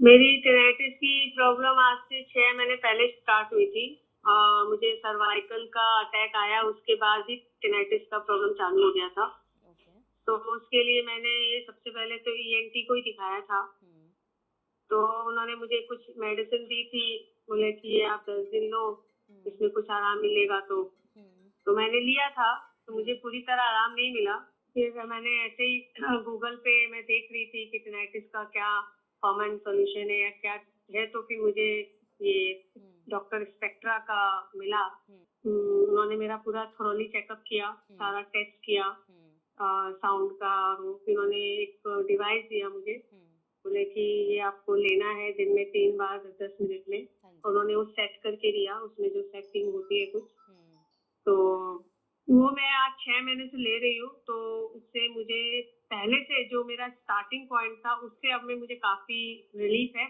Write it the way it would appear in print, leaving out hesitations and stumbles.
मेरी टिनेटिस की प्रॉब्लम आज से 6 महीने पहले स्टार्ट हुई थी। मुझे सर्वाइकल का अटैक आया, उसके बाद ही टिनेटिस का प्रॉब्लम चालू हो गया था। ओके। तो उसके लिए मैंने सबसे पहले तो ईएनटी को ही दिखाया था। तो उन्होंने मुझे कुछ मेडिसिन दी थी, बोले कि ये आप 10 दिन लो, इसमें कुछ आराम मिलेगा। तो मैंने लिया था, तो मुझे पूरी तरह आराम नहीं मिला। फिर मैंने ऐसे ही गूगल पे मैं देख रही थी कि टिनेटिस का क्या कॉमन सॉल्यूशन है या क्या है, तो फिर मुझे ये डॉक्टर स्पेक्ट्रा का मिला। उन्होंने मेरा पूरा थोरोली चेकअप किया, सारा टेस्ट किया साउंड का, और फिर उन्होंने एक डिवाइस दिया मुझे, बोले कि ये आपको लेना है दिन में 3 बार 10 मिनट में। उन्होंने वो सेट करके दिया, उसमें जो सेटिंग होती है कुछ, तो वो मैं आज 6 महीने से ले रही हूँ। तो उससे मुझे पहले से जो मेरा स्टार्टिंग पॉइंट था उससे अब में मुझे काफी रिलीफ है।